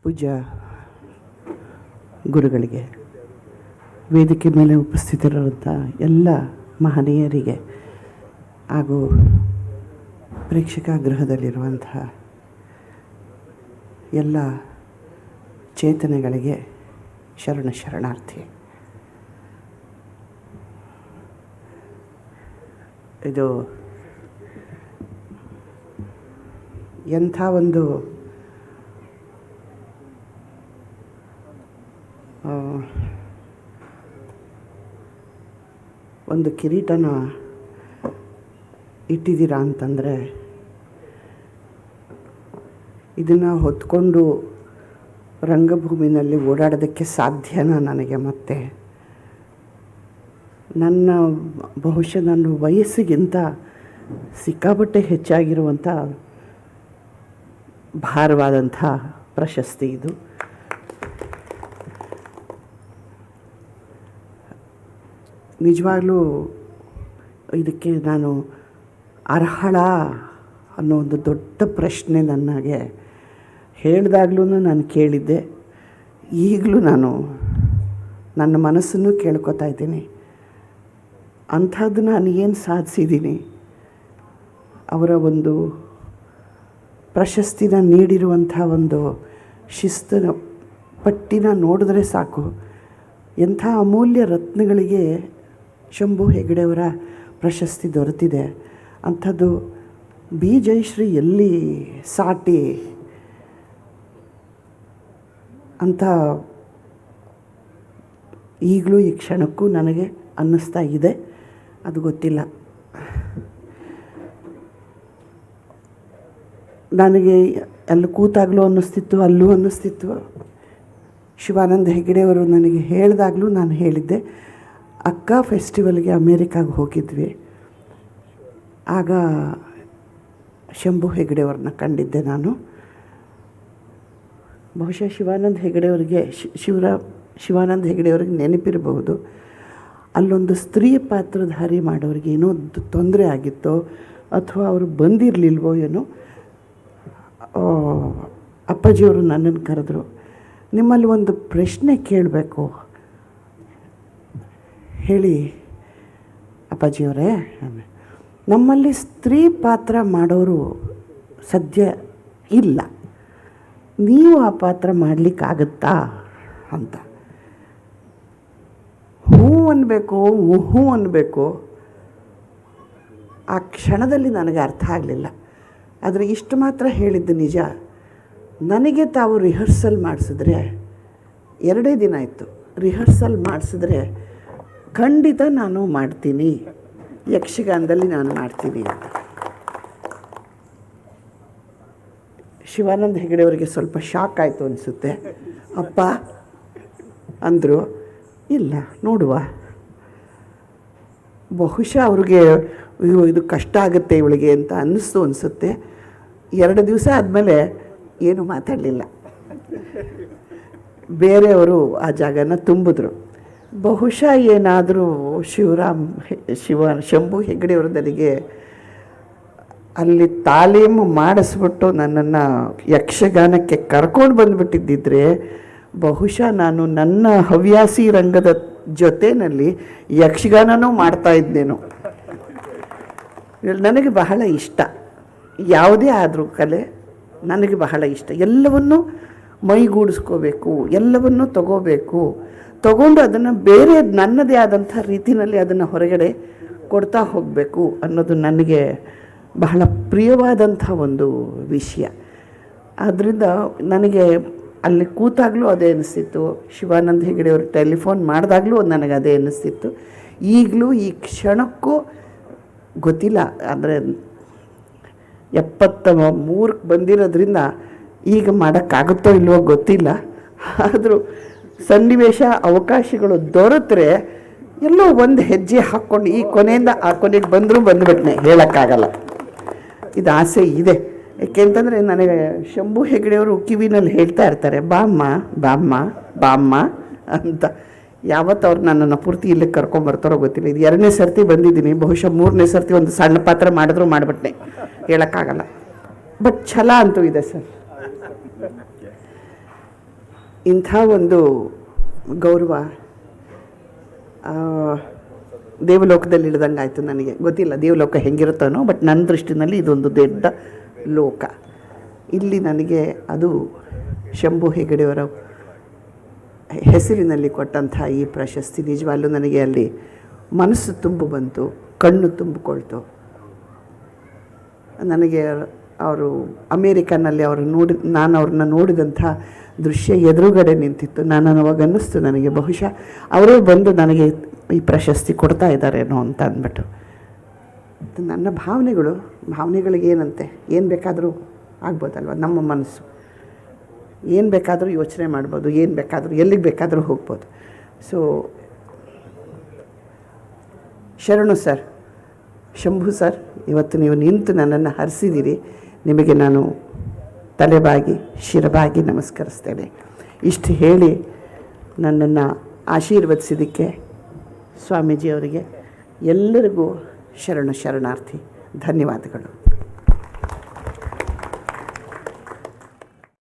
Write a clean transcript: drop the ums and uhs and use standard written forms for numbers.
ಪೂಜ್ಯ ಗುರುಗಳಿಗೆ, ವೇದಿಕೆ ಮೇಲೆ ಉಪಸ್ಥಿತರಿರುವಂಥ ಎಲ್ಲ ಮಹನೀಯರಿಗೆ ಹಾಗೂ ಪ್ರೇಕ್ಷಕಾಗೃಹದಲ್ಲಿರುವಂಥ ಎಲ್ಲ ಚೇತನೆಗಳಿಗೆ ಶರಣಾರ್ಥಿ. ಇದು ಎಂಥ ಒಂದು ಕಿರೀಟನ ಇಟ್ಟಿದ್ದೀರಾ ಅಂತಂದರೆ, ಇದನ್ನು ಹೊತ್ಕೊಂಡು ರಂಗಭೂಮಿನಲ್ಲಿ ಓಡಾಡೋದಕ್ಕೆ ಸಾಧ್ಯನಾ ನನಗೆ? ಮತ್ತೆ ಬಹುಶಃ ನನ್ನ ವಯಸ್ಸಿಗಿಂತ ಸಿಕ್ಕಾಪಟ್ಟೆ ಹೆಚ್ಚಾಗಿರುವಂಥ ಭಾರವಾದಂಥ ಪ್ರಶಸ್ತಿ ಇದು. ನಿಜವಾಗ್ಲೂ ಇದಕ್ಕೆ ನಾನು ಅರ್ಹಳ ಅನ್ನೋ ಒಂದು ದೊಡ್ಡ ಪ್ರಶ್ನೆ ನನಗೆ ಹೇಳಿದಾಗ್ಲೂ ನಾನು ಕೇಳಿದ್ದೆ. ಈಗಲೂ ನಾನು ನನ್ನ ಮನಸ್ಸನ್ನು ಕೇಳ್ಕೊತಾ ಇದ್ದೀನಿ, ಅಂಥದ್ದು ನಾನು ಏನು ಸಾಧಿಸಿದ್ದೀನಿ. ಅವರ ಒಂದು ಪ್ರಶಸ್ತಿನ ನೀಡಿರುವಂಥ ಒಂದು ಶಿಸ್ತಿನ ಪಟ್ಟಿನ ನೋಡಿದ್ರೆ ಸಾಕು, ಎಂಥ ಅಮೂಲ್ಯ ರತ್ನಗಳಿಗೆ ಶಂಭು ಹೆಗಡೆಯವರ ಪ್ರಶಸ್ತಿ ದೊರೆತಿದೆ. ಅಂಥದ್ದು ಬಿ ಜಯಶ್ರೀ ಎಲ್ಲಿ ಸಾಟಿ ಅಂತ ಈಗಲೂ ಈ ಕ್ಷಣಕ್ಕೂ ನನಗೆ ಅನ್ನಿಸ್ತಾ ಇದೆ. ಅದು ಗೊತ್ತಿಲ್ಲ. ನನಗೆ ಅಲ್ಲಿ ಕೂತಾಗಲೂ ಅನ್ನಿಸ್ತಿತ್ತು, ಅಲ್ಲೂ ಅನ್ನಿಸ್ತಿತ್ತು. ಶಿವಾನಂದ ಹೆಗಡೆಯವರು ನನಗೆ ಹೇಳಿದಾಗಲೂ ನಾನು ಹೇಳಿದ್ದೆ. ಅಕ್ಕ ಫೆಸ್ಟಿವಲ್ಗೆ ಅಮೇರಿಕಾಗೆ ಹೋಗಿದ್ವಿ. ಆಗ ಶಂಭು ಹೆಗಡೆಯವ್ರನ್ನ ಕಂಡಿದ್ದೆ ನಾನು. ಬಹುಶಃ ಶಿವಾನಂದ ಹೆಗಡೆಯವರಿಗೆ ಶಿವಾನಂದ ಹೆಗಡೆಯವ್ರಿಗೆ ನೆನಪಿರಬಹುದು. ಅಲ್ಲೊಂದು ಸ್ತ್ರೀ ಪಾತ್ರಧಾರಿ ಮಾಡೋರಿಗೆ ಏನೋ ತೊಂದರೆ ಆಗಿತ್ತೋ ಅಥವಾ ಅವರು ಬಂದಿರಲಿಲ್ವೋ ಏನೋ. ಅಪ್ಪಾಜಿಯವರು ನನ್ನನ್ನು ಕರೆದ್ರು, ನಿಮ್ಮಲ್ಲಿ ಒಂದು ಪ್ರಶ್ನೆ ಕೇಳಬೇಕು, ಹೇಳಿ ಅಪ್ಪಾಜಿಯವರೇ. ನಮ್ಮಲ್ಲಿ ಸ್ತ್ರೀ ಪಾತ್ರ ಮಾಡೋರು ಸದ್ಯ ಇಲ್ಲ, ನೀವು ಆ ಪಾತ್ರ ಮಾಡಲಿಕ್ಕಾಗತ್ತಾ ಅಂತ. ಹ್ಞೂ ಅನ್ನಬೇಕು, ಹ್ಞೂ ಅನ್ನಬೇಕು. ಆ ಕ್ಷಣದಲ್ಲಿ ನನಗೆ ಅರ್ಥ ಆಗಲಿಲ್ಲ. ಆದರೆ ಇಷ್ಟು ಮಾತ್ರ ಹೇಳಿದ್ದು ನಿಜ, ನನಗೆ ತಾವು ರಿಹರ್ಸಲ್ ಮಾಡಿಸಿದ್ರೆ, 2 ದಿನ ಆಯಿತು ರಿಹರ್ಸಲ್ ಮಾಡಿಸಿದ್ರೆ ಖಂಡಿತ ನಾನು ಮಾಡ್ತೀನಿ, ಯಕ್ಷಗಾನದಲ್ಲಿ ನಾನು ಮಾಡ್ತೀನಿ ಅಂತ. ಶಿವಾನಂದ ಹೆಗಡೆಯವರಿಗೆ ಸ್ವಲ್ಪ ಶಾಕ್ ಆಯಿತು ಅನಿಸುತ್ತೆ. ಅಪ್ಪ ಅಂದರು, ಇಲ್ಲ ನೋಡುವ. ಬಹುಶಃ ಅವ್ರಿಗೆ ಇದು ಕಷ್ಟ ಆಗುತ್ತೆ ಇವಳಿಗೆ ಅಂತ ಅನ್ನಿಸ್ತು ಅನಿಸುತ್ತೆ. 2 ದಿವಸ ಆದಮೇಲೆ ಏನು ಮಾತಾಡಲಿಲ್ಲ. ಬೇರೆಯವರು ಆ ಜಾಗನ ತುಂಬಿದ್ರು. ಬಹುಶಃ ಏನಾದರೂ ಶಂಭು ಹೆಗಡೆಯವರು ನನಗೆ ಅಲ್ಲಿ ತಾಲೀಮು ಮಾಡಿಸ್ಬಿಟ್ಟು ನನ್ನನ್ನು ಯಕ್ಷಗಾನಕ್ಕೆ ಕರ್ಕೊಂಡು ಬಂದುಬಿಟ್ಟಿದ್ದಿದ್ರೆ ಬಹುಶಃ ನಾನು ನನ್ನ ಹವ್ಯಾಸಿ ರಂಗದ ಜೊತೆಯಲ್ಲಿ ಯಕ್ಷಗಾನನೂ ಮಾಡ್ತಾಯಿದ್ದೇನೋ. ನನಗೆ ಬಹಳ ಇಷ್ಟ, ಯಾವುದೇ ಆದರೂ ಕಲೆ ನನಗೆ ಬಹಳ ಇಷ್ಟ. ಎಲ್ಲವನ್ನೂ ಮೈಗೂಡಿಸ್ಕೋಬೇಕು, ಎಲ್ಲವನ್ನೂ ತಗೊಂಡು ಅದನ್ನು ಬೇರೆ ನನ್ನದೇ ಆದಂಥ ರೀತಿಯಲ್ಲಿ ಅದನ್ನು ಹೊರಗಡೆ ಕೊಡ್ತಾ ಹೋಗಬೇಕು ಅನ್ನೋದು ನನಗೆ ಬಹಳ ಪ್ರಿಯವಾದಂಥ ಒಂದು ವಿಷಯ. ಆದ್ದರಿಂದ ನನಗೆ ಅಲ್ಲಿ ಕೂತಾಗಲೂ ಅದೇ ಅನ್ನಿಸ್ತಿತ್ತು, ಶಿವಾನಂದ ಹೆಗಡೆಯವರು ಟೆಲಿಫೋನ್ ಮಾಡಿದಾಗಲೂ ನನಗೆ ಅದೇ ಅನ್ನಿಸ್ತಿತ್ತು. ಈಗಲೂ ಈ ಕ್ಷಣಕ್ಕೂ ಗೊತ್ತಿಲ್ಲ, ಅಂದರೆ 73ಕ್ಕೆ ಬಂದಿರೋದ್ರಿಂದ ಈಗ ಮಾಡೋಕ್ಕಾಗುತ್ತೋ ಇಲ್ವೋ ಗೊತ್ತಿಲ್ಲ. ಆದರೂ ಸನ್ನಿವೇಶ ಅವಕಾಶಗಳು ದೊರೆತರೆ ಎಲ್ಲೋ ಒಂದು ಹೆಜ್ಜೆ ಹಾಕ್ಕೊಂಡು ಈ ಕೊನೆಯಿಂದ ಆ ಕೊನೆಗೆ ಬಂದುಬಿಟ್ನೆ, ಹೇಳೋಕ್ಕಾಗಲ್ಲ. ಇದು ಆಸೆ ಇದೆ. ಏಕೆಂತಂದರೆ ನನಗೆ ಶಂಭು ಹೆಗಡೆಯವರು ಕಿವಿನಲ್ಲಿ ಹೇಳ್ತಾ ಇರ್ತಾರೆ, ಬಾಮ್ಮ ಬಾಮ್ಮ ಬಾಮ್ಮ ಅಂತ. ಯಾವತ್ತು ಅವ್ರು ನನ್ನನ್ನು ಪೂರ್ತಿ ಇಲ್ಲಿಗೆ ಕರ್ಕೊಂಬರ್ತಾರೋ ಗೊತ್ತಿಲ್ಲ. ಇದು 2ನೇ ಸರ್ತಿ ಬಂದಿದ್ದೀನಿ. ಬಹುಶಃ 3ನೇ ಸರ್ತಿ ಒಂದು ಸಣ್ಣ ಪಾತ್ರ ಮಾಡಿದ್ರೂ ಮಾಡಿಬಿಟ್ನೆ, ಹೇಳೋಕ್ಕಾಗಲ್ಲ. ಬಟ್ ಛಲ ಅಂತೂ ಇದೆ ಸರ್. ಇಂಥ ಒಂದು ಗೌರವ ದೇವಲೋಕದಲ್ಲಿ ಇಳ್ದಂಗೆ ಆಯಿತು. ನನಗೆ ಗೊತ್ತಿಲ್ಲ ದೇವಲೋಕ ಹೆಂಗಿರುತ್ತಾನೋ, ಬಟ್ ನನ್ನ ದೃಷ್ಟಿನಲ್ಲಿ ಇದೊಂದು ದೊಡ್ಡ ಲೋಕ. ಇಲ್ಲಿ ನನಗೆ ಅದು ಶಂಭು ಹೆಗಡೆಯವರ ಹೆಸರಿನಲ್ಲಿ ಕೊಟ್ಟಂಥ ಈ ಪ್ರಶಸ್ತಿ ನಿಜವಾಗ್ಲೂ ನನಗೆ ಅಲ್ಲಿ ಮನಸ್ಸು ತುಂಬು ಬಂತು, ಕಣ್ಣು ತುಂಬಿಕೊಳ್ತು. ನನಗೆ ಅವರು ಅಮೇರಿಕನ್ನಲ್ಲಿ ನಾನು ಅವ್ರನ್ನ ನೋಡಿದಂಥ ದೃಶ್ಯ ಎದುರುಗಡೆ ನಿಂತಿತ್ತು. ನಾನು ಅವಾಗ ಅನ್ನಿಸ್ತು ನನಗೆ ಬಹುಶಃ ಅವರೇ ಬಂದು ನನಗೆ ಈ ಪ್ರಶಸ್ತಿ ಕೊಡ್ತಾ ಇದ್ದಾರೇನೋ ಅಂತ ಅಂದ್ಬಿಟ್ಟು. ನನ್ನ ಭಾವನೆಗಳಿಗೆ ಏನಂತೆ, ಏನು ಬೇಕಾದರೂ ಆಗ್ಬೋದಲ್ವ. ನಮ್ಮ ಮನಸ್ಸು ಏನು ಬೇಕಾದರೂ ಯೋಚನೆ ಮಾಡ್ಬೋದು, ಏನು ಬೇಕಾದರೂ ಎಲ್ಲಿಗೆ ಬೇಕಾದರೂ ಹೋಗ್ಬೋದು. ಸೊ ಶರಣು ಸರ್, ಶಂಭು ಸರ್, ಇವತ್ತು ನೀವು ನಿಂತು ನನ್ನನ್ನು ಹರಿಸಿದ್ದೀರಿ. ನಿಮಗೆ ನಾನು ತಲೆಬಾಗಿ ಶಿರಬಾಗಿ ನಮಸ್ಕರಿಸ್ತೇನೆ. ಇಷ್ಟು ಹೇಳಿ ನನ್ನನ್ನು ಆಶೀರ್ವದಿಸಿದ್ದಕ್ಕೆ ಸ್ವಾಮೀಜಿಯವರಿಗೆ ಎಲ್ಲರಿಗೂ ಶರಣಾರ್ಥಿ. ಧನ್ಯವಾದಗಳು.